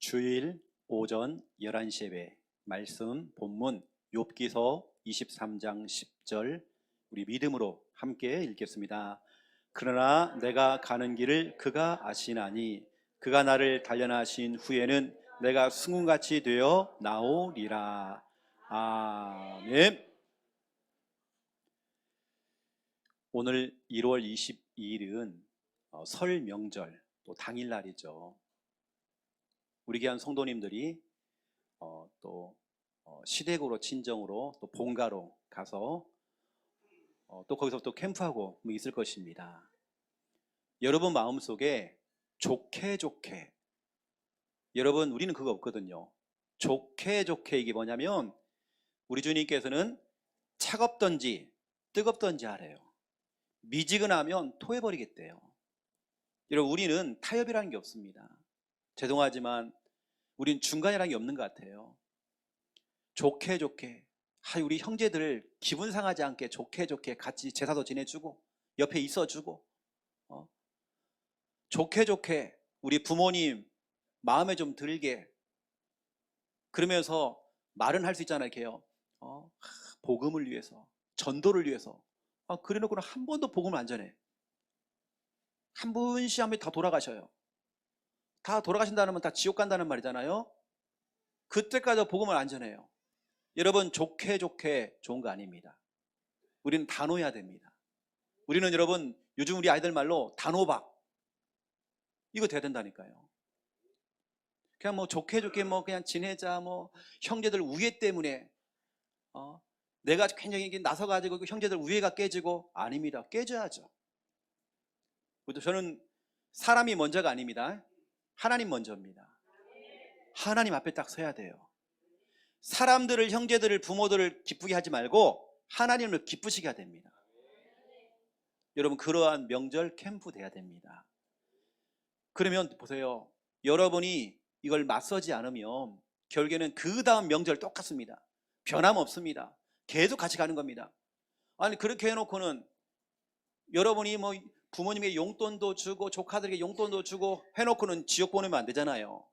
주일 오전 11시 예배 말씀 본문 욥기서 23장 10절 우리 믿음으로 함께 읽겠습니다. 그러나 내가 가는 길을 그가 아시나니 그가 나를 단련하신 후에는 내가 승훈같이 되어 나오리라. 아멘. 오늘 1월 22일은 설 명절 또 당일날이죠. 우리 교회 성도님들이 또 시댁으로 친정으로 또 본가로 가서 또 거기서 또 캠프하고 있을 것입니다. 여러분 마음속에 좋게 여러분 우리는 그거 없거든요. 좋게 이게 뭐냐면 우리 주님께서는 차갑던지 뜨겁던지 하래요. 미지근하면 토해버리겠대요. 여러분 우리는 타협이라는 게 없습니다. 죄송하지만 우린 중간이라는 게 없는 것 같아요. 좋게 우리 형제들 기분 상하지 않게 좋게 같이 제사도 지내주고 옆에 있어주고 좋게 우리 부모님 마음에 좀 들게 그러면서 말은 할 수 있잖아요. 이렇게요. 복음을 위해서 전도를 위해서 그래놓고는 한 번도 복음을 안 전해. 한 분씩 한 분 다 돌아가셔요. 다 돌아가신다는 건 다 지옥 간다는 말이잖아요. 그때까지 복음을 안 전해요. 여러분 좋게 좋은 거 아닙니다. 우리는 단호해야 됩니다. 우리는 여러분 요즘 우리 아이들 말로 단호박 이거 돼야 된다니까요. 그냥 뭐 좋게 뭐 그냥 지내자 뭐 형제들 우애 때문에 내가 굉장히 나서가지고 그 형제들 우애가 깨지고 아닙니다. 깨져야죠. 저는 사람이 먼저가 아닙니다. 하나님 먼저입니다. 하나님 앞에 딱 서야 돼요. 사람들을 형제들을 부모들을 기쁘게 하지 말고 하나님을 기쁘시게 해야 됩니다. 여러분 그러한 명절 캠프 돼야 됩니다. 그러면 보세요. 여러분이 이걸 맞서지 않으면 결국에는 그 다음 명절 똑같습니다. 변함없습니다. 계속 같이 가는 겁니다. 아니 그렇게 해놓고는 여러분이 뭐 부모님에게 용돈도 주고 조카들에게 용돈도 주고 해놓고는 지옥 보내면 안 되잖아요.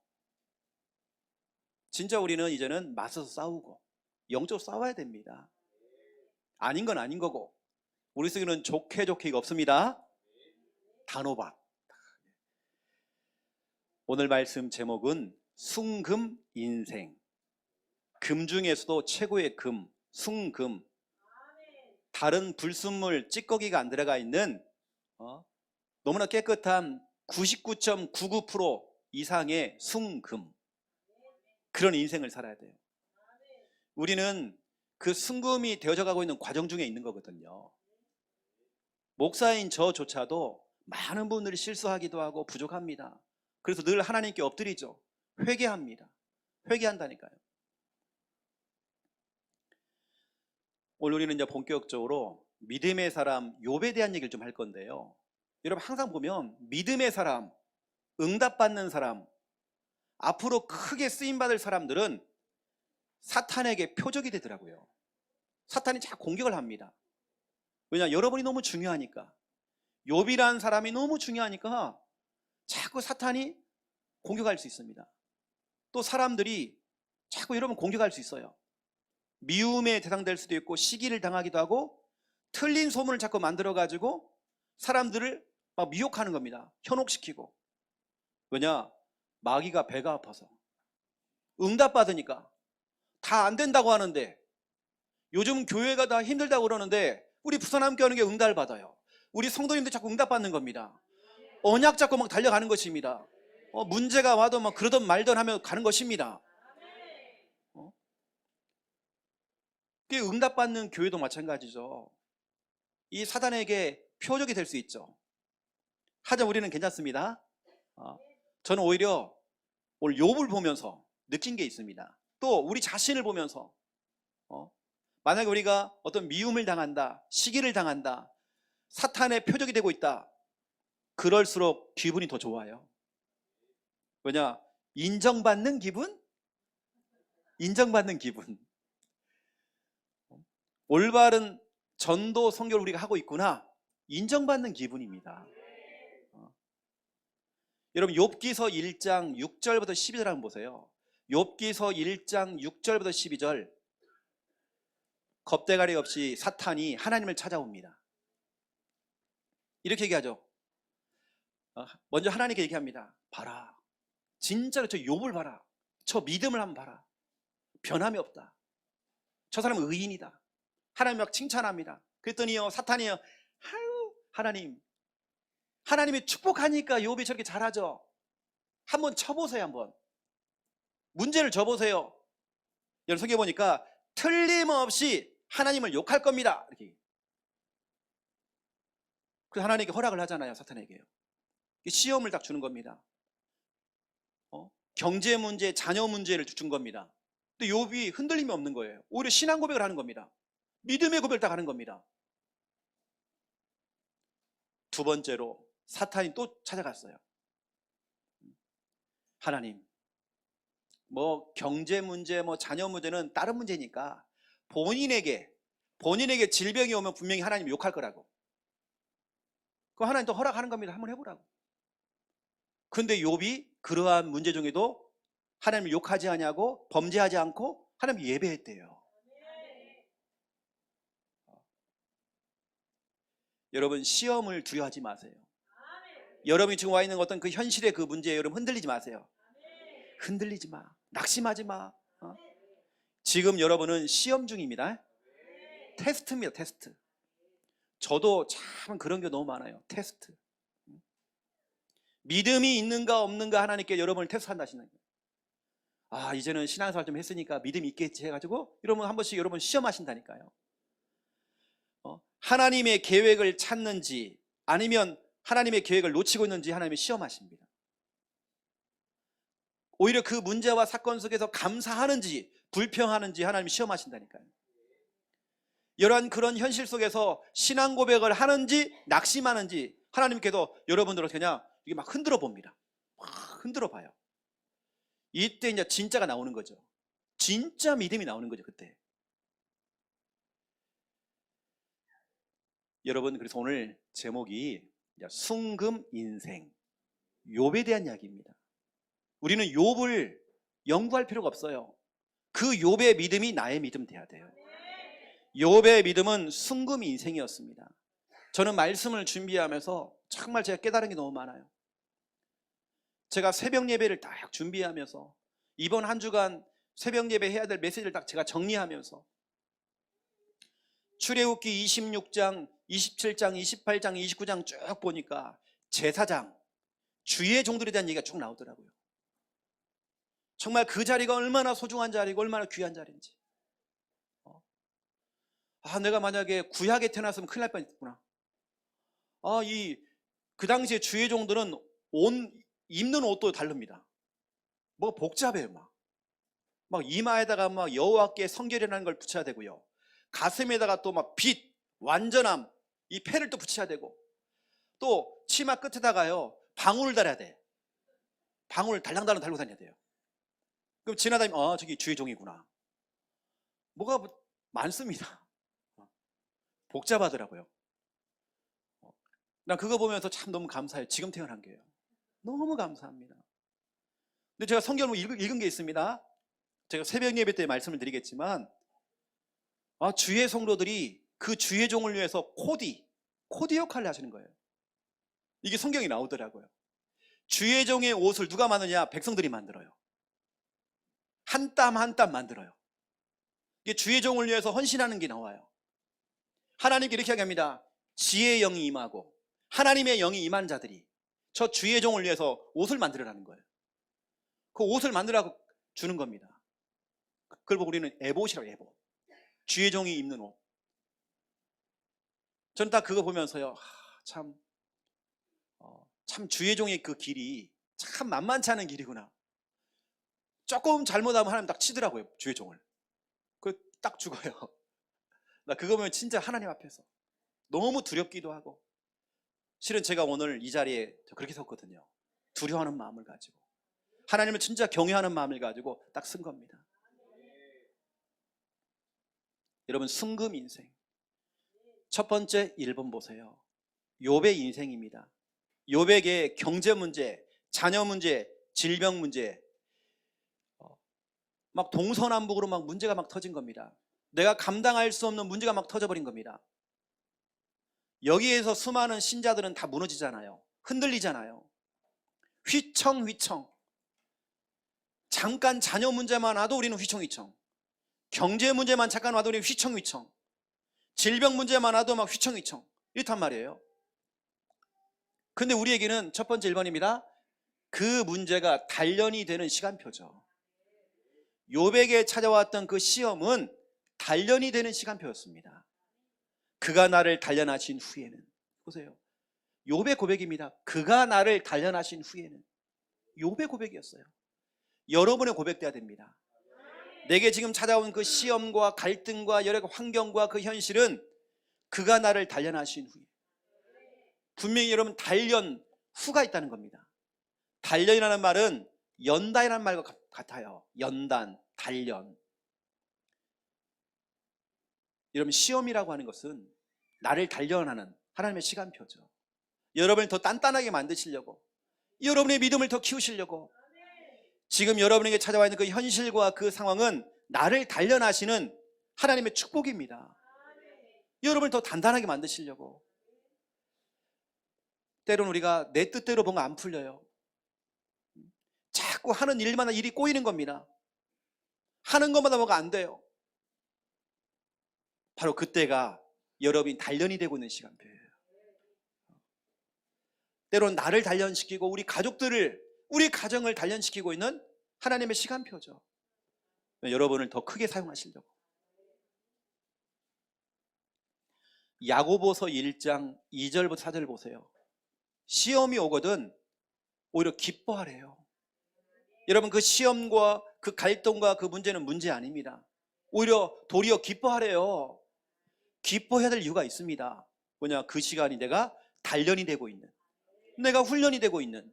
진짜 우리는 이제는 맞서서 싸우고 영적으로 싸워야 됩니다. 아닌 건 아닌 거고 우리 속에는 좋게가 없습니다. 단호박. 오늘 말씀 제목은 숭금 인생. 금 중에서도 최고의 금, 숭금. 다른 불순물, 찌꺼기가 안 들어가 있는 너무나 깨끗한 99.99% 이상의 숭금. 그런 인생을 살아야 돼요. 우리는 그 숭금이 되어져 가고 있는 과정 중에 있는 거거든요. 목사인 저조차도 많은 분들이 실수하기도 하고 부족합니다. 그래서 늘 하나님께 엎드리죠. 회개합니다. 회개한다니까요. 오늘 우리는 이제 본격적으로 믿음의 사람 욥에 대한 얘기를 좀 할 건데요. 여러분 항상 보면 믿음의 사람, 응답받는 사람, 앞으로 크게 쓰임받을 사람들은 사탄에게 표적이 되더라고요. 사탄이 자꾸 공격을 합니다. 왜냐? 여러분이 너무 중요하니까. 욥이라는 사람이 너무 중요하니까 자꾸 사탄이 공격할 수 있습니다. 또 사람들이 자꾸 여러분 공격할 수 있어요. 미움의 대상될 수도 있고 시기를 당하기도 하고 틀린 소문을 자꾸 만들어가지고 사람들을 막 미혹하는 겁니다. 현혹시키고. 왜냐? 마귀가 배가 아파서 응답받으니까 다 안 된다고 하는데 요즘 교회가 다 힘들다고 그러는데 우리 부산함교회는 응답을 받아요. 우리 성도님들 자꾸 응답받는 겁니다. 언약 잡고 막 달려가는 것입니다. 문제가 와도 막 그러던 말던 하며 가는 것입니다. 그 응답받는 교회도 마찬가지죠. 이 사단에게 표적이 될 수 있죠. 하지만 우리는 괜찮습니다. 저는 오히려 오늘 욥을 보면서 느낀 게 있습니다. 또 우리 자신을 보면서 만약에 우리가 어떤 미움을 당한다, 시기를 당한다, 사탄의 표적이 되고 있다, 그럴수록 기분이 더 좋아요. 왜냐? 인정받는 기분? 인정받는 기분. 올바른 전도 선교를 우리가 하고 있구나, 인정받는 기분입니다. 여러분 욥기서 1장 6절부터 12절 한번 보세요. 욥기서 1장 6절부터 12절. 겁대가리 없이 사탄이 하나님을 찾아옵니다. 이렇게 얘기하죠. 먼저 하나님께 얘기합니다. 봐라, 진짜로 저 욥을 봐라. 저 믿음을 한번 봐라. 변함이 없다. 저 사람은 의인이다. 하나님 막 칭찬합니다. 그랬더니요, 사탄이요, 아유, 하나님이 축복하니까 욥이 저렇게 잘하죠. 한번 쳐보세요. 한번 문제를 져보세요. 여러분 성경에 보니까 틀림없이 하나님을 욕할 겁니다. 이렇게. 그래서 하나님께 허락을 하잖아요. 사탄에게요. 시험을 딱 주는 겁니다. 경제 문제, 자녀 문제를 준 겁니다. 근데 욥이 흔들림이 없는 거예요. 오히려 신앙 고백을 하는 겁니다. 믿음의 고백을 딱 하는 겁니다. 두 번째로 사탄이 또 찾아갔어요. 하나님, 뭐 경제 문제, 뭐 자녀 문제는 다른 문제니까 본인에게 질병이 오면 분명히 하나님 욕할 거라고. 그럼 하나님 또 허락하는 겁니다. 한번 해보라고. 근데 욥이 그러한 문제 중에도 하나님을 욕하지 않냐고, 범죄하지 않고 하나님 예배했대요. 여러분 시험을 두려워하지 마세요. 여러분이 지금 와 있는 어떤 그 현실의 그 문제에 여러분 흔들리지 마세요. 흔들리지 마. 낙심하지 마. 지금 여러분은 시험 중입니다. 테스트입니다. 테스트. 저도 참 그런 게 너무 많아요. 테스트. 믿음이 있는가 없는가 하나님께 여러분을 테스트한다시는 거예요. 이제는 신앙생활 좀 했으니까 믿음이 있겠지 해가지고 여러분 한 번씩 여러분 시험하신다니까요. 하나님의 계획을 찾는지 아니면 하나님의 계획을 놓치고 있는지 하나님이 시험하십니다. 오히려 그 문제와 사건 속에서 감사하는지 불평하는지 하나님이 시험하신다니까요. 이러한 그런 현실 속에서 신앙 고백을 하는지 낙심하는지 하나님께서 여러분들을 그냥 이게 막 흔들어 봅니다. 막 흔들어 봐요. 이때 이제 진짜가 나오는 거죠. 진짜 믿음이 나오는 거죠. 그때. 여러분, 그래서 오늘 제목이 순금 인생, 욥에 대한 이야기입니다. 우리는 욥을 연구할 필요가 없어요. 그 욥의 믿음이 나의 믿음 돼야 돼요. 욥의 믿음은 순금 인생이었습니다. 저는 말씀을 준비하면서 정말 제가 깨달은 게 너무 많아요. 제가 새벽 예배를 딱 준비하면서 이번 한 주간 새벽 예배 해야 될 메시지를 딱 제가 정리하면서 출애굽기 26장, 27장, 28장, 29장 쭉 보니까 제사장, 주의 종들에 대한 얘기가 쭉 나오더라고요. 정말 그 자리가 얼마나 소중한 자리고 얼마나 귀한 자리인지. 내가 만약에 구약에 태어났으면 큰일 날 뻔했구나. 그 당시에 주의 종들은 입는 옷도 다릅니다. 뭐 복잡해요. 막 이마에다가 막 여호와께 성결이라는 걸 붙여야 되고요. 가슴에다가 또 막 빛, 완전함, 이 패를 또 붙여야 되고, 또 치마 끝에다가요 방울을 달아야 돼. 방울을 달랑달랑 달고 다녀야 돼요. 그럼 지나다니면 저기 주의 종이구나. 뭐가 많습니다. 복잡하더라고요. 난 그거 보면서 참 너무 감사해요. 지금 태어난 게요. 너무 감사합니다. 근데 제가 성경을 읽은 게 있습니다. 제가 새벽 예배 때 말씀을 드리겠지만 주의 성도들이 그 주의 종을 위해서 코디 역할을 하시는 거예요. 이게 성경에 나오더라고요. 주의 종의 옷을 누가 만드냐? 백성들이 만들어요. 한 땀 한 땀 만들어요. 이게 주의 종을 위해서 헌신하는 게 나와요. 하나님께 이렇게 이야기합니다. 지혜의 영이 임하고 하나님의 영이 임한 자들이 저 주의 종을 위해서 옷을 만들어라는 거예요. 그 옷을 만들라고 주는 겁니다. 그걸 보고 우리는 에봇이라고, 에봇. 주의 종이 입는 옷. 저는 딱 그거 보면서요, 참 주의 종의 그 길이 참 만만치 않은 길이구나. 조금 잘못하면 하나님 딱 치더라고요, 주의 종을. 그 딱 죽어요. 나 그거 보면 진짜 하나님 앞에서 너무 두렵기도 하고. 실은 제가 오늘 이 자리에 그렇게 섰거든요. 두려워하는 마음을 가지고, 하나님을 진짜 경외하는 마음을 가지고 딱 쓴 겁니다. 여러분, 순금 인생. 첫 번째 1번 보세요. 욥의 인생입니다. 욥에게 경제 문제, 자녀 문제, 질병 문제, 막 동서남북으로 막 문제가 막 터진 겁니다. 내가 감당할 수 없는 문제가 막 터져버린 겁니다. 여기에서 수많은 신자들은 다 무너지잖아요. 흔들리잖아요. 휘청휘청. 잠깐 자녀 문제만 와도 우리는 휘청휘청. 경제 문제만 잠깐 와도 우리는 휘청휘청. 질병 문제만 와도 막 휘청휘청. 이렇단 말이에요. 근데 우리에게는 첫 번째 1번입니다. 그 문제가 단련이 되는 시간표죠. 욥에게 찾아왔던 그 시험은 단련이 되는 시간표였습니다. 그가 나를 단련하신 후에는, 보세요, 욥의 고백입니다. 그가 나를 단련하신 후에는. 욥의 고백이었어요. 여러분의 고백돼야 됩니다. 내게 지금 찾아온 그 시험과 갈등과 여러 환경과 그 현실은 그가 나를 단련하신 후에, 분명히 여러분 단련 후가 있다는 겁니다. 단련이라는 말은 연단이라는 말과 같아요. 연단, 단련. 여러분, 시험이라고 하는 것은 나를 단련하는 하나님의 시간표죠. 여러분을 더 단단하게 만드시려고, 여러분의 믿음을 더 키우시려고, 지금 여러분에게 찾아와 있는 그 현실과 그 상황은 나를 단련하시는 하나님의 축복입니다. 여러분을 더 단단하게 만드시려고. 때로는 우리가 내 뜻대로 뭔가 안 풀려요. 자꾸 하는 일마다 일이 꼬이는 겁니다. 하는 것마다 뭐가 안 돼요. 바로 그때가 여러분이 단련이 되고 있는 시간표예요. 때로는 나를 단련시키고 우리 가족들을, 우리 가정을 단련시키고 있는 하나님의 시간표죠. 여러분을 더 크게 사용하시려고. 야고보서 1장 2절부터 4절 보세요. 시험이 오거든 오히려 기뻐하래요. 여러분, 그 시험과 그 갈등과 그 문제는 문제 아닙니다. 오히려 도리어 기뻐하래요. 기뻐해야 될 이유가 있습니다. 뭐냐, 그 시간이 내가 단련이 되고 있는, 내가 훈련이 되고 있는,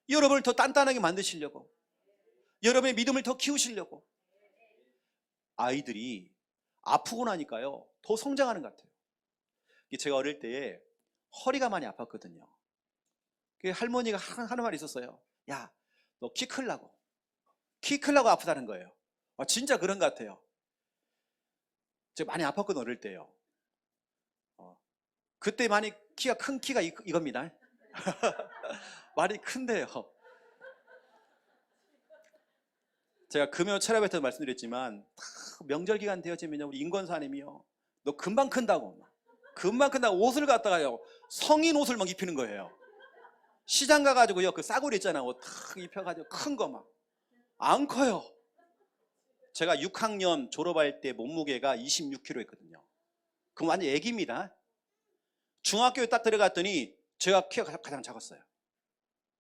여러분을 더 단단하게 만드시려고, 여러분의 믿음을 더 키우시려고. 아이들이 아프고 나니까요 더 성장하는 것 같아요. 제가 어릴 때 허리가 많이 아팠거든요. 할머니가 하는 말이 있었어요. 야, 너 키 크려고, 키 크려고 아프다는 거예요. 진짜 그런 것 같아요. 제가 많이 아팠거든요, 어릴 때요. 그때 많이 키가 큰 키가 이겁니다. 많이 큰데요. 제가 금요 철학에서 말씀드렸지만, 명절 기간 되어지면 우리 인권사님이요, 너 금방 큰다고, 금방 큰다고 옷을 갖다가요 성인 옷을 막 입히는 거예요. 시장 가가지고요 그 싸구려 있잖아요, 옷 탁 입혀가지고 큰 거 막 안 커요. 제가 6학년 졸업할 때 몸무게가 26kg였거든요. 그럼 완전 애기입니다. 중학교에 딱 들어갔더니 제가 키가 가장 작았어요.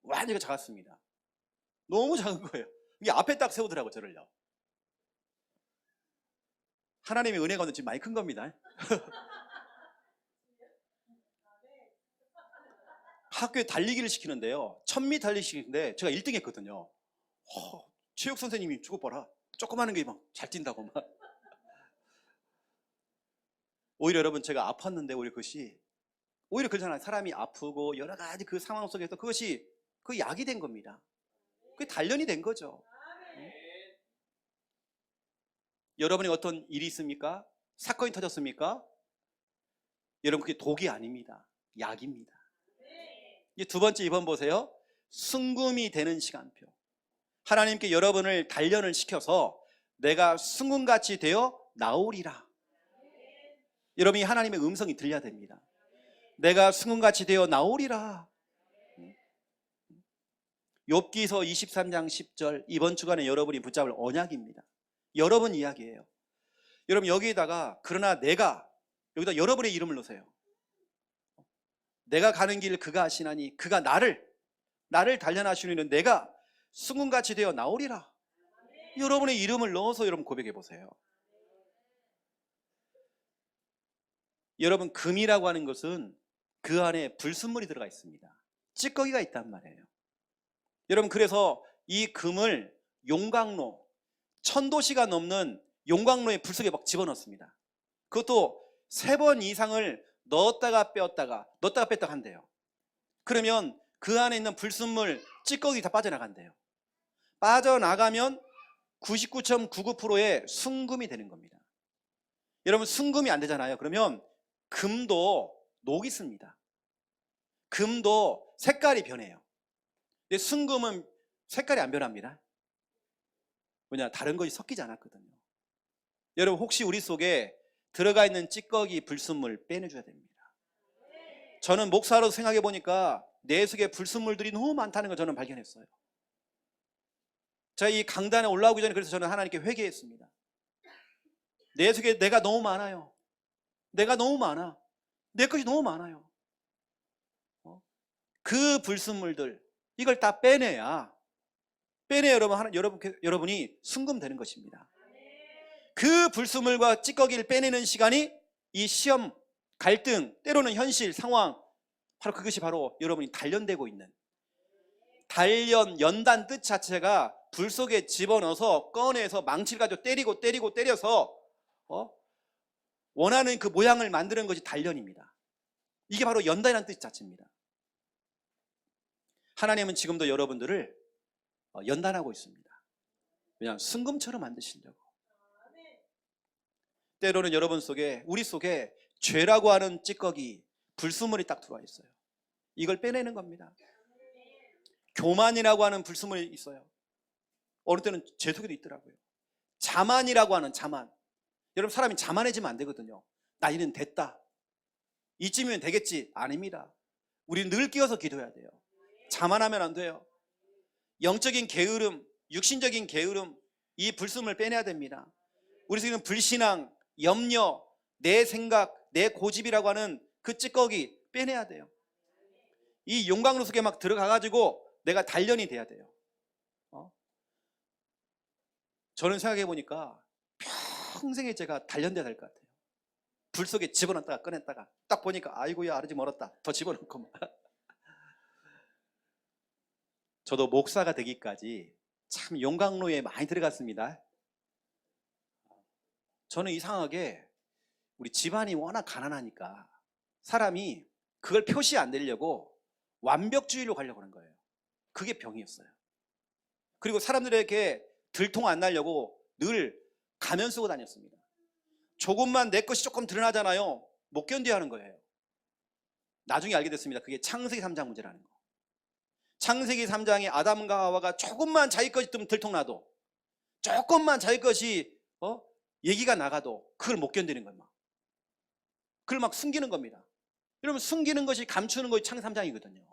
완전히 작았습니다. 너무 작은 거예요. 이게 앞에 딱 세우더라고, 저를요. 하나님의 은혜가 오늘 지금 많이 큰 겁니다. 학교에 달리기를 시키는데요, 1000m 달리기 시키는데 제가 1등 했거든요. 체육 선생님이 저거 봐라, 조그마한 게 막 잘 뛴다고 막. 오히려 여러분, 제가 아팠는데 오히려 그것이, 오히려 그렇잖아요. 사람이 아프고 여러 가지 그 상황 속에서 그것이 그 약이 된 겁니다. 그게 단련이 된 거죠. 여러분이 어떤 일이 있습니까? 사건이 터졌습니까? 여러분, 그게 독이 아닙니다. 약입니다. 이제 두 번째 2번 보세요. 순금이 되는 시간표. 하나님께 여러분을 단련을 시켜서 내가 순금같이 되어 나오리라. 여러분이 하나님의 음성이 들려야 됩니다. 내가 순금같이 되어 나오리라. 욥기서 23장 10절, 이번 주간에 여러분이 붙잡을 언약입니다. 여러분 이야기예요. 여러분, 여기에다가 그러나 내가, 여기다 여러분의 이름을 넣으세요. 내가 가는 길 그가 아시나니 그가 나를 단련하시는 내가 순금같이 되어 나오리라. 여러분의 이름을 넣어서 여러분 고백해 보세요. 여러분, 금이라고 하는 것은 그 안에 불순물이 들어가 있습니다. 찌꺼기가 있단 말이에요. 여러분, 그래서 이 금을 용광로, 1000도씨가 넘는 용광로에 불 속에 막 집어넣습니다. 그것도 3번 이상을 넣었다가 뺐다가 한대요. 그러면 그 안에 있는 불순물, 찌꺼기 다 빠져나간대요. 빠져나가면 99.99%의 순금이 되는 겁니다. 여러분, 순금이 안 되잖아요. 그러면 금도 녹이 씁니다. 금도 색깔이 변해요. 근데 순금은 색깔이 안 변합니다. 왜냐? 다른 것이 섞이지 않았거든요. 여러분, 혹시 우리 속에 들어가 있는 찌꺼기 불순물 빼내줘야 됩니다. 저는 목사로 생각해 보니까 내 속에 불순물들이 너무 많다는 걸 저는 발견했어요. 제가 이 강단에 올라오기 전에 그래서 저는 하나님께 회개했습니다. 내 속에 내가 너무 많아요. 내가 너무 많아. 내 것이 너무 많아요. 그 불순물들, 이걸 다 빼내야 여러분이 순금되는 것입니다. 그 불순물과 찌꺼기를 빼내는 시간이 이 시험, 갈등, 때로는 현실, 상황, 바로 그것이 바로 여러분이 단련되고 있는, 연단 뜻 자체가 불 속에 집어넣어서 꺼내서 망치를 가지고 때려서 원하는 그 모양을 만드는 것이 단련입니다. 이게 바로 연단이라는 뜻 자체입니다. 하나님은 지금도 여러분들을 연단하고 있습니다. 그냥 순금처럼 만드시려고. 때로는 여러분 속에, 우리 속에 죄라고 하는 찌꺼기, 불순물이 딱 들어와 있어요. 이걸 빼내는 겁니다. 교만이라고 하는 불순물이 있어요. 어느 때는 제 속에도 있더라고요. 자만이라고 하는 자만. 여러분, 사람이 자만해지면 안 되거든요. 나 이는 됐다, 이쯤이면 되겠지. 아닙니다. 우리는 늘 끼어서 기도해야 돼요. 자만하면 안 돼요. 영적인 게으름, 육신적인 게으름, 이 불순물을 빼내야 됩니다. 우리 속에는 불신앙, 염려, 내 생각, 내 고집이라고 하는 그 찌꺼기 빼내야 돼요. 이 용광로 속에 막 들어가가지고 내가 단련이 돼야 돼요. 저는 생각해 보니까 평생에 제가 단련돼야 될 것 같아요. 불 속에 집어넣었다가 꺼냈다가 딱 보니까 아이고야, 아르지 멀었다, 더 집어넣고. 저도 목사가 되기까지 참 용광로에 많이 들어갔습니다. 저는 이상하게 우리 집안이 워낙 가난하니까 사람이 그걸 표시 안 내려고 완벽주의로 가려고 하는 거예요. 그게 병이었어요. 그리고 사람들에게 들통 안 나려고 늘 가면 쓰고 다녔습니다. 조금만 내 것이 조금 드러나잖아요. 못 견뎌야 하는 거예요. 나중에 알게 됐습니다. 그게 창세기 3장 문제라는 거. 창세기 3장에 아담과 하와가 조금만 자기 것이 좀 들통나도, 조금만 자기 것이 얘기가 나가도 그걸 못 견디는 거예요. 그걸 막 숨기는 겁니다. 여러분, 숨기는 것이, 감추는 것이 창세기 3장이거든요.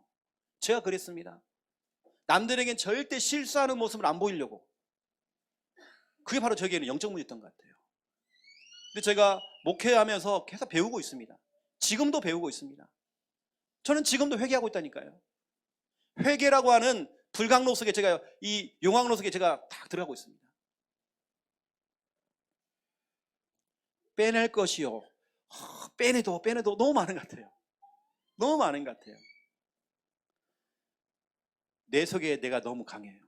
제가 그랬습니다. 남들에겐 절대 실수하는 모습을 안 보이려고. 그게 바로 저에게는 영적 문제였던 것 같아요. 근데 제가 목회하면서 계속 배우고 있습니다. 지금도 배우고 있습니다. 저는 지금도 회개하고 있다니까요. 회개라고 하는 불광로 속에, 제가 이 용광로 속에 제가 딱 들어가고 있습니다. 빼낼 것이요, 빼내도 너무 많은 것 같아요. 너무 많은 것 같아요. 내 속에 내가 너무 강해요.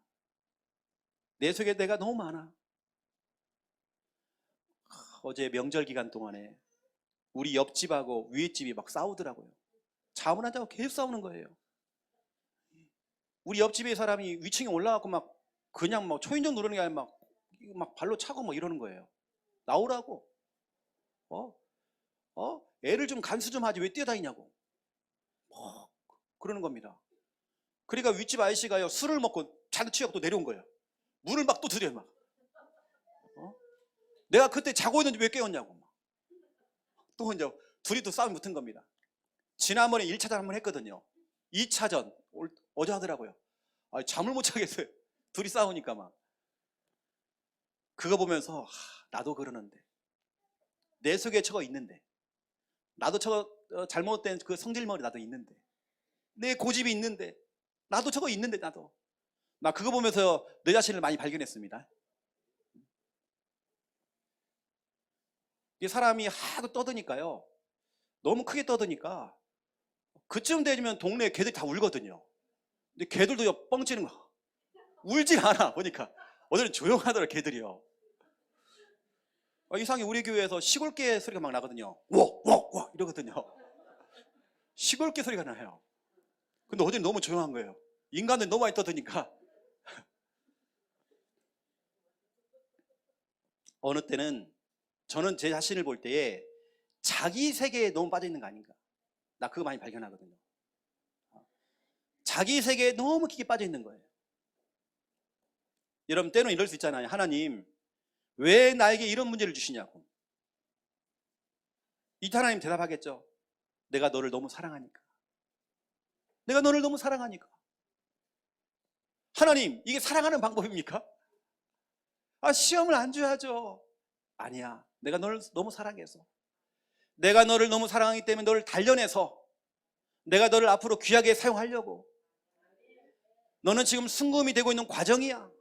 내 속에 내가 너무 많아. 어제 명절 기간 동안에 우리 옆집하고 위집이 막 싸우더라고요. 잠을 안 자고 계속 싸우는 거예요. 우리 옆집의 사람이 위층에 올라가고 막 그냥 막 초인종 누르는 게 아니라 막 발로 차고 막 이러는 거예요. 나오라고. 애를 좀 간수 좀 하지 왜 뛰어다니냐고. 그러는 겁니다. 그러니까 윗집 아저씨가요, 술을 먹고 잔뜩 취하고 또 내려온 거예요. 문을 막 또 들여요. 막. 내가 그때 자고 있는데 왜 깨웠냐고. 또 이제 둘이 또 싸움 붙은 겁니다. 지난번에 1차전 한번 했거든요. 2차전 어제 하더라고요. 잠을 못 자겠어요. 둘이 싸우니까 막. 그거 보면서 나도 그러는데, 내 속에 저거 있는데, 나도 저거 잘못된 그 성질머리 나도 있는데, 내 고집이 있는데, 나도 저거 있는데, 나도. 나 그거 보면서 내 자신을 많이 발견했습니다. 이 사람이 하도 떠드니까요, 너무 크게 떠드니까 그쯤 되면 동네 개들이 다 울거든요. 근데 개들도 뻥치는 거, 울질 않아. 보니까 오늘은 조용하더라, 개들이요. 이상하게 우리 교회에서 시골개 소리가 막 나거든요. 워 이러거든요. 시골개 소리가 나요. 근데 어제는 너무 조용한 거예요. 인간들 너무 많이 떠드니까. 어느 때는 저는 제 자신을 볼 때에 자기 세계에 너무 빠져 있는 거 아닌가. 나 그거 많이 발견하거든요. 자기 세계에 너무 깊게 빠져 있는 거예요. 여러분, 때로는 이럴 수 있잖아요. 하나님, 왜 나에게 이런 문제를 주시냐고. 이때 하나님 대답하겠죠. 내가 너를 너무 사랑하니까. 내가 너를 너무 사랑하니까. 하나님, 이게 사랑하는 방법입니까? 시험을 안 줘야죠. 아니야. 내가 너를 너무 사랑해서, 내가 너를 너무 사랑하기 때문에 너를 단련해서 내가 너를 앞으로 귀하게 사용하려고. 너는 지금 순금이 되고 있는 과정이야.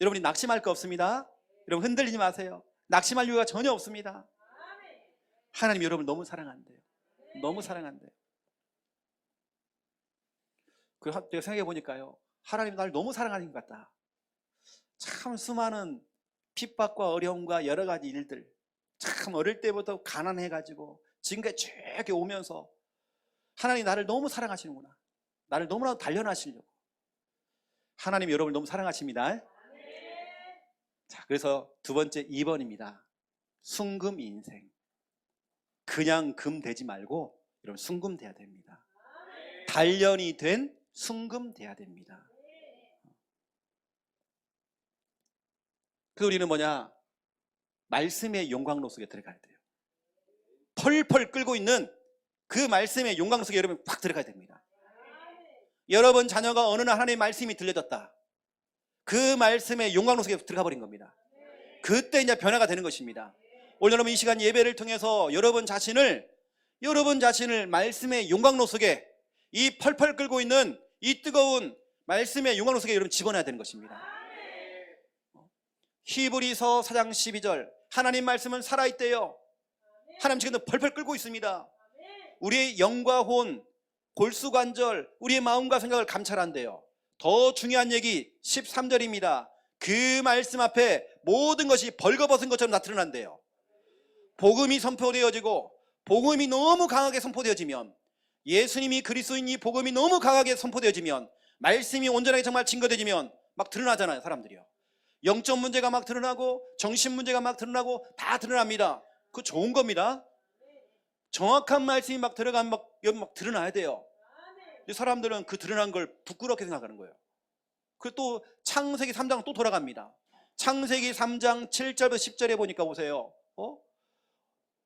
여러분이 낙심할 거 없습니다. 여러분 흔들리지 마세요. 낙심할 이유가 전혀 없습니다. 하나님 여러분을 너무 사랑한대요. 너무 사랑한대요. 제가 생각해 보니까요, 하나님 나를 너무 사랑하는 것 같다. 참 수많은 핍박과 어려움과 여러 가지 일들, 참 어릴 때부터 가난해가지고 지금까지 쭉 이렇게 오면서 하나님 나를 너무 사랑하시는구나. 나를 너무나도 단련하시려고. 하나님 여러분을 너무 사랑하십니다. 자, 그래서 두 번째 2번입니다. 순금 인생. 그냥 금 되지 말고 여러분 순금 돼야 됩니다. 단련이 된 순금 돼야 됩니다. 그래서 우리는 뭐냐? 말씀의 용광로 속에 들어가야 돼요. 펄펄 끓고 있는 그 말씀의 용광로 속에 여러분 확 들어가야 됩니다. 여러분 자녀가 어느 날 하나님의 말씀이 들려졌다. 그 말씀의 용광로 속에 들어가 버린 겁니다. 그때 이제 변화가 되는 것입니다. 오늘 여러분 이 시간 예배를 통해서 여러분 자신을 말씀의 용광로 속에, 이 펄펄 끓고 있는 이 뜨거운 말씀의 용광로 속에 여러분 집어넣어야 되는 것입니다. 히브리서 4장 12절, 하나님 말씀은 살아있대요. 하나님 지금도 펄펄 끓고 있습니다. 우리의 영과 혼, 골수관절, 우리의 마음과 생각을 감찰한대요. 더 중요한 얘기 13절입니다. 그 말씀 앞에 모든 것이 벌거벗은 것처럼 나타난대요. 복음이 선포되어지고, 복음이 너무 강하게 선포되어지면, 예수님이 그리스도인 이 복음이 너무 강하게 선포되어지면, 말씀이 온전하게 정말 증거되어지면 막 드러나잖아요. 사람들이요, 영적 문제가 막 드러나고 정신 문제가 막 드러나고 다 드러납니다. 그거 좋은 겁니다. 정확한 말씀이 막 들어가면 막 드러나야 돼요. 사람들은 그 드러난 걸 부끄럽게 생각하는 거예요. 그리고 또 창세기 3장 또 돌아갑니다. 창세기 3장 7절부터 10절에 보니까 보세요.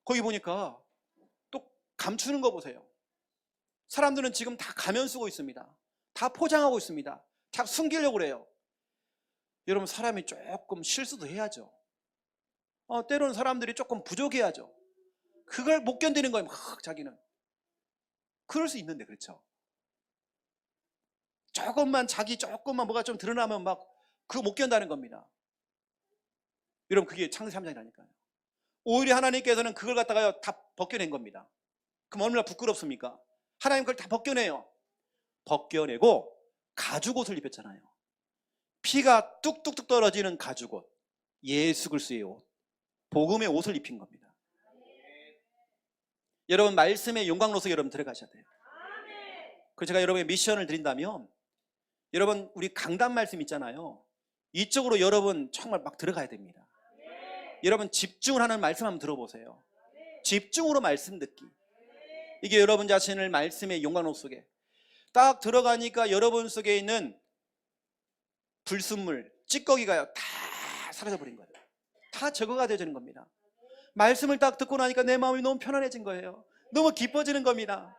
거기 보니까 또 감추는 거 보세요. 사람들은 지금 다 가면 쓰고 있습니다. 다 포장하고 있습니다. 다 숨기려고 그래요. 여러분 사람이 조금 실수도 해야죠. 때로는 사람들이 조금 부족해야죠. 그걸 못 견디는 거예요. 자기는. 그럴 수 있는데, 그렇죠? 조금만 뭐가 좀 드러나면 막 그거 못 견다는 겁니다. 여러분 그게 창세기 3장이라니까요. 오히려 하나님께서는 그걸 갖다가 다 벗겨낸 겁니다. 그럼 얼마나 부끄럽습니까? 하나님 그걸 다 벗겨내요. 벗겨내고 가죽옷을 입혔잖아요. 피가 뚝뚝뚝 떨어지는 가죽옷, 예수 그리스도의 옷, 복음의 옷을 입힌 겁니다. 여러분 말씀의 용광로 속에 여러분 들어가셔야 돼요. 그래서 제가 여러분의 미션을 드린다면, 여러분 우리 강단 말씀 있잖아요. 이쪽으로 여러분 정말 막 들어가야 됩니다. 여러분 집중을 하는 말씀 한번 들어보세요. 집중으로 말씀 듣기. 이게 여러분 자신을 말씀의 용광로 속에 딱 들어가니까 여러분 속에 있는 불순물, 찌꺼기가 다 사라져버린 거예요. 다 제거가 되어지는 겁니다. 말씀을 딱 듣고 나니까 내 마음이 너무 편안해진 거예요. 너무 기뻐지는 겁니다.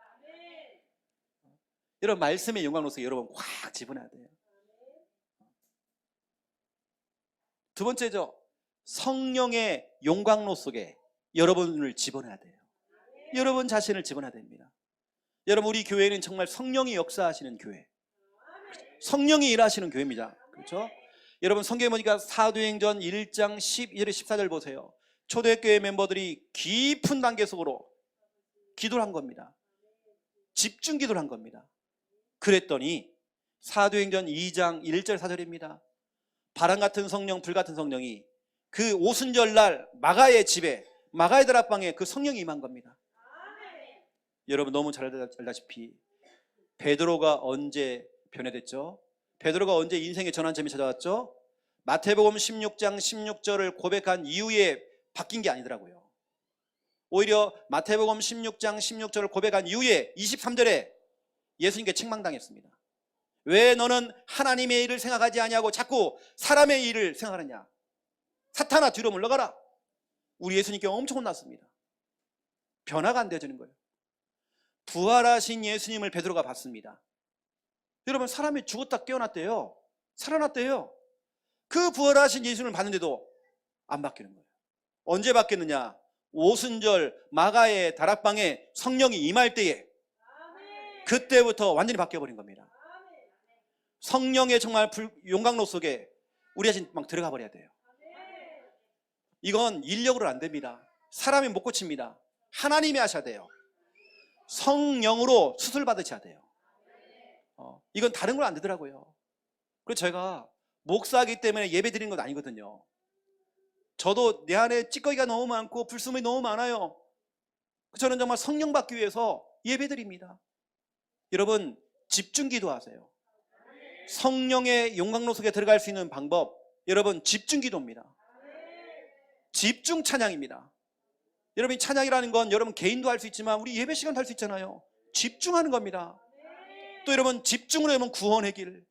여러분 말씀의 용광로 속에 여러분 확 집어넣어야 돼요. 두 번째죠. 성령의 용광로 속에 여러분을 집어넣어야 돼요. 여러분 자신을 집어넣어야 됩니다. 여러분 우리 교회는 정말 성령이 역사하시는 교회, 성령이 일하시는 교회입니다. 그렇죠? 여러분 성경에 보니까 사도행전 1장 12절 14절 보세요. 초대교회 멤버들이 깊은 단계 속으로 기도를 한 겁니다. 집중 기도를 한 겁니다. 그랬더니 사도행전 2장 1절 4절입니다. 바람 같은 성령, 불 같은 성령이 그 오순절날 마가의 집에, 마가의 다락방에 그 성령이 임한 겁니다. 여러분 너무 잘 알다시피 베드로가 언제 변해됐죠? 베드로가 언제 인생의 전환점이 찾아왔죠? 마태복음 16장 16절을 고백한 이후에 바뀐 게 아니더라고요. 오히려 마태복음 16장 16절을 고백한 이후에 23절에 예수님께 책망당했습니다. 왜 너는 하나님의 일을 생각하지 아니하고 자꾸 사람의 일을 생각하느냐? 사탄아 뒤로 물러가라. 우리 예수님께 엄청 혼났습니다. 변화가 안 되어지는 거예요. 부활하신 예수님을 베드로가 봤습니다. 여러분, 사람이 죽었다 깨어났대요. 살아났대요. 그 부활하신 예수님을 봤는데도 안 바뀌는 거예요. 언제 바뀌었느냐? 오순절 마가의 다락방에 성령이 임할 때에 그때부터 완전히 바뀌어버린 겁니다. 성령의 정말 용광로 속에 우리 자신 막 들어가 버려야 돼요. 이건 인력으로 안 됩니다. 사람이 못 고칩니다. 하나님이 하셔야 돼요. 성령으로 수술 받으셔야 돼요. 이건 다른 건 안 되더라고요. 그래서 제가 목사이기 때문에 예배 드리는 건 아니거든요. 저도 내 안에 찌꺼기가 너무 많고 불순물이 너무 많아요. 저는 정말 성령 받기 위해서 예배 드립니다. 여러분, 집중 기도하세요. 성령의 용광로 속에 들어갈 수 있는 방법, 여러분, 집중 기도입니다. 집중 찬양입니다. 여러분, 찬양이라는 건 여러분 개인도 할 수 있지만 우리 예배 시간도 할 수 있잖아요. 집중하는 겁니다. 또 여러분, 집중으로 여러분 구원의 길,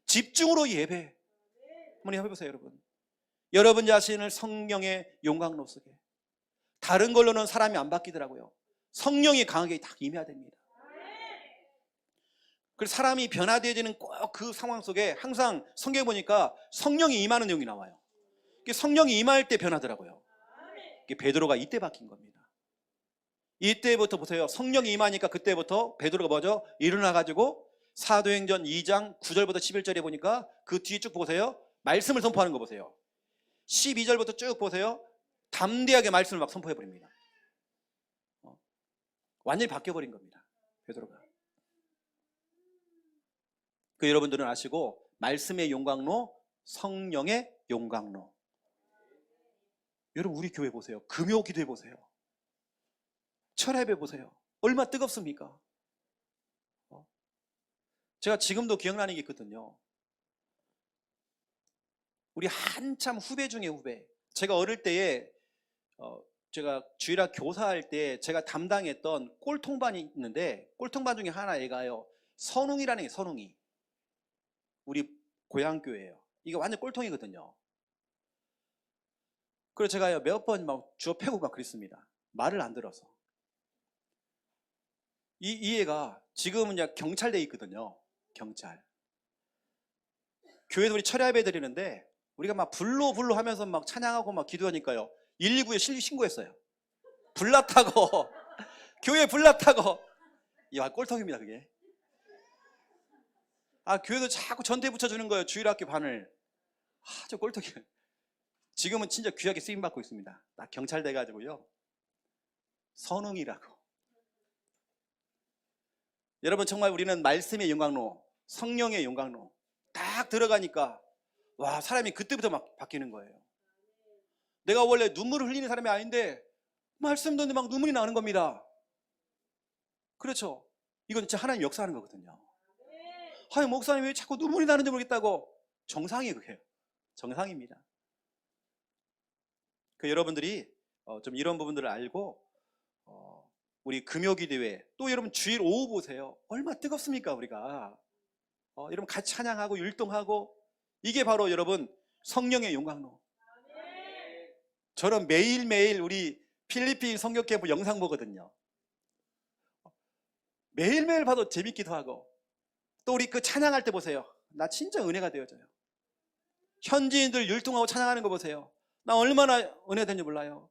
집중으로 예배 한번 해보세요. 여러분 자신을 성령의 용광로 속에, 다른 걸로는 사람이 안 바뀌더라고요. 성령이 강하게 딱 임해야 됩니다. 그래서 사람이 변화되어지는 꼭 그 상황 속에 항상 성경에 보니까 성령이 임하는 내용이 나와요. 성령이 임할 때 변하더라고요. 베드로가 이때 바뀐 겁니다. 이때부터 보세요. 성령이 임하니까 그때부터 베드로가 뭐죠? 일어나가지고 사도행전 2장 9절부터 11절에 보니까 그 뒤에 쭉 보세요. 말씀을 선포하는 거 보세요. 12절부터 쭉 보세요. 담대하게 말씀을 막 선포해버립니다. 완전히 바뀌어버린 겁니다. 베드로가. 그 여러분들은 아시고, 말씀의 용광로, 성령의 용광로. 여러분, 우리 교회 보세요. 금요 기도해 보세요. 철야배 보세요. 얼마나 뜨겁습니까? 제가 지금도 기억나는 게 있거든요. 우리 한참 후배 중에 후배. 제가 어릴 때에 제가 주일학 교사할 때 제가 담당했던 꼴통반이 있는데, 꼴통반 중에 하나 애가요, 선웅이라는 게, 선웅이. 우리 고향교회예요. 이게 완전 꼴통이거든요. 그래서 제가 몇 번 막 주워 패고 막 그랬습니다. 말을 안 들어서. 이 애가 지금은 이제 경찰대에 있거든요. 경찰. 교회에서 우리 철야예배 드리는데 우리가 막 불로 하면서 막 찬양하고 막 기도하니까요, 119에 신고했어요. 불났다고. 교회 불났다고. 야, 꼴통입니다 그게. 교회도 자꾸 전대 붙여주는 거예요. 주일학교 반을. 저 꼴통이에요. 지금은 진짜 귀하게 쓰임받고 있습니다. 딱 경찰 돼가지고요. 선웅이라고. 여러분, 정말 우리는 말씀의 용광로, 성령의 용광로 딱 들어가니까 와, 사람이 그때부터 막 바뀌는 거예요. 내가 원래 눈물을 흘리는 사람이 아닌데 말씀 듣는데 막 눈물이 나는 겁니다. 그렇죠? 이건 진짜 하나님 역사하는 거거든요. 아니, 목사님 왜 자꾸 눈물이 나는지 모르겠다고. 정상이에요. 그게 정상입니다. 여러분들이 좀 이런 부분들을 알고 우리 금요기도회, 또 여러분 주일 오후 보세요. 얼마나 뜨겁습니까 우리가. 여러분 같이 찬양하고 율동하고, 이게 바로 여러분 성령의 용광로. 저는 매일매일 우리 필리핀 선교 캠프 영상 보거든요. 매일매일 봐도 재밌기도 하고, 또 우리 그 찬양할 때 보세요. 나 진짜 은혜가 되어져요. 현지인들 율동하고 찬양하는 거 보세요. 나 얼마나 은혜가 되는지 몰라요.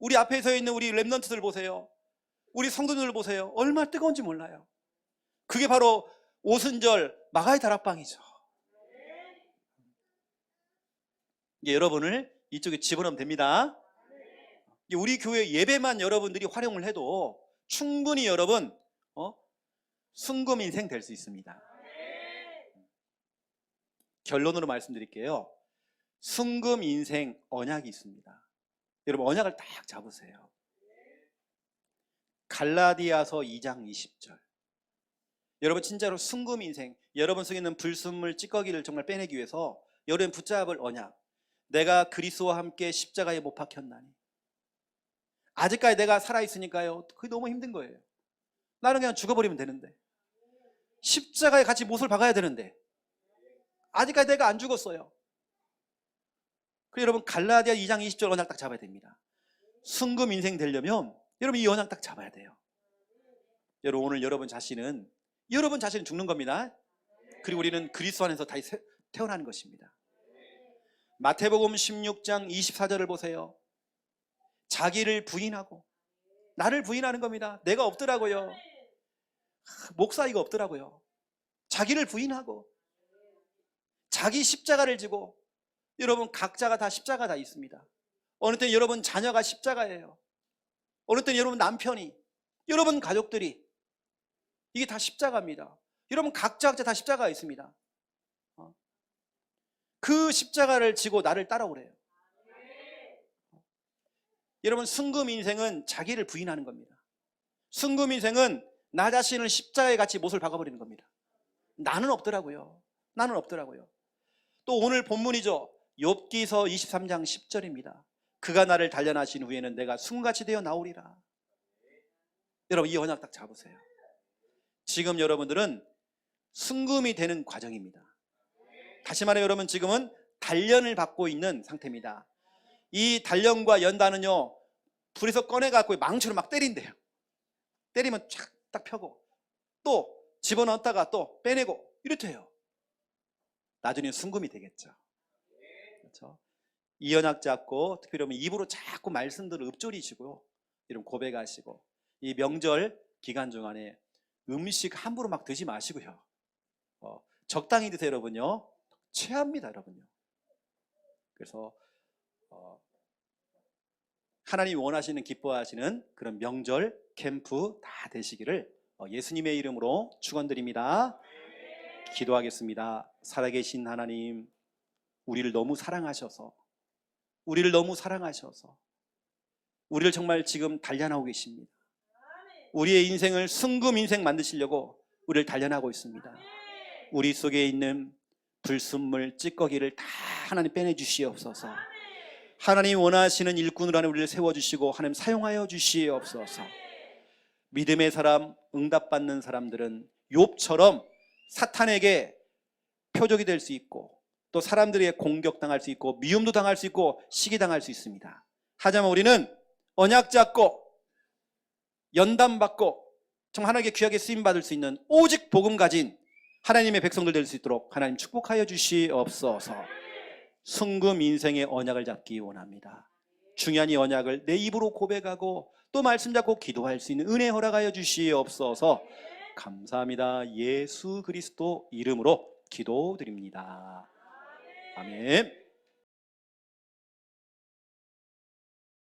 우리 앞에 서 있는 우리 랩런트들 보세요. 우리 성도들 보세요. 얼마나 뜨거운지 몰라요. 그게 바로 오순절 마가의 다락방이죠. 이게 여러분을 이쪽에 집어넣으면 됩니다. 우리 교회 예배만 여러분들이 활용을 해도 충분히 여러분 순금 인생 될 수 있습니다. 결론으로 말씀드릴게요. 순금 인생 언약이 있습니다. 여러분, 언약을 딱 잡으세요. 갈라디아서 2장 20절. 여러분 진짜로 순금 인생, 여러분 속에 있는 불순물 찌꺼기를 정말 빼내기 위해서 여러분 붙잡을 언약, 내가 그리스도와 함께 십자가에 못 박혔나니. 아직까지 내가 살아있으니까요, 그게 너무 힘든 거예요. 나는 그냥 죽어버리면 되는데, 십자가에 같이 못을 박아야 되는데 아직까지 내가 안 죽었어요. 그래서 여러분 갈라디아 2장 20절 언약 딱 잡아야 됩니다. 순금 인생 되려면 여러분 이 언약 딱 잡아야 돼요. 여러분 오늘 여러분 자신은 죽는 겁니다. 그리고 우리는 그리스도 안에서 다시 태어나는 것입니다. 마태복음 16장 24절을 보세요. 자기를 부인하고, 나를 부인하는 겁니다. 내가 없더라고요. 목사이가 없더라고요. 자기를 부인하고 자기 십자가를 지고, 여러분 각자가 다 십자가 다 있습니다. 어느 때는 여러분 자녀가 십자가예요. 어느 때는 여러분 남편이, 여러분 가족들이, 이게 다 십자가입니다. 여러분 각자 다 십자가가 있습니다. 그 십자가를 지고 나를 따라오래요. 여러분 순금 인생은 자기를 부인하는 겁니다. 순금 인생은 나 자신을 십자가에 같이 못을 박아버리는 겁니다. 나는 없더라고요. 또 오늘 본문이죠. 욥기서 23장 10절입니다. 그가 나를 단련하신 후에는 내가 순같이 되어 나오리라. 여러분 이 언약 딱 잡으세요. 지금 여러분들은 순금이 되는 과정입니다. 다시 말해 여러분 지금은 단련을 받고 있는 상태입니다. 이 단련과 연단은요, 불에서 꺼내갖고 망치로 막 때린대요. 때리면 쫙 딱 펴고 또 집어넣었다가 또 빼내고 이렇대요. 나중에 순금이 되겠죠. 그렇죠? 이 언약 잡고 특별히 여러분 입으로 자꾸 말씀들을 읊조리시고요, 이런 고백하시고, 이 명절 기간 중간에 음식 함부로 막 드지 마시고요. 적당히 드세요, 여러분요. 체합니다, 여러분요. 그래서 하나님이 원하시는, 기뻐하시는 그런 명절 캠프 다 되시기를 예수님의 이름으로 축원드립니다. 기도하겠습니다. 살아계신 하나님, 우리를 너무 사랑하셔서 우리를 정말 지금 단련하고 계십니다. 우리의 인생을 순금 인생 만드시려고 우리를 단련하고 있습니다. 우리 속에 있는 불순물 찌꺼기를 다 하나님 빼내주시옵소서. 하나님 원하시는 일꾼으로 우리를 세워주시고 하나님 사용하여 주시옵소서. 믿음의 사람, 응답받는 사람들은 욥처럼 사탄에게 표적이 될 수 있고, 또 사람들에게 공격당할 수 있고, 미움도 당할 수 있고, 시기당할 수 있습니다. 하지만 우리는 언약 잡고 연단받고 정말 하나님께 귀하게 쓰임받을 수 있는 오직 복음 가진 하나님의 백성들 될 수 있도록 하나님 축복하여 주시옵소서. 순금 인생의 언약을 잡기 원합니다. 중요한 이 언약을 내 입으로 고백하고 또 말씀 잡고 기도할 수 있는 은혜 허락하여 주시옵소서. 감사합니다. 예수 그리스도 이름으로 기도드립니다. 아멘.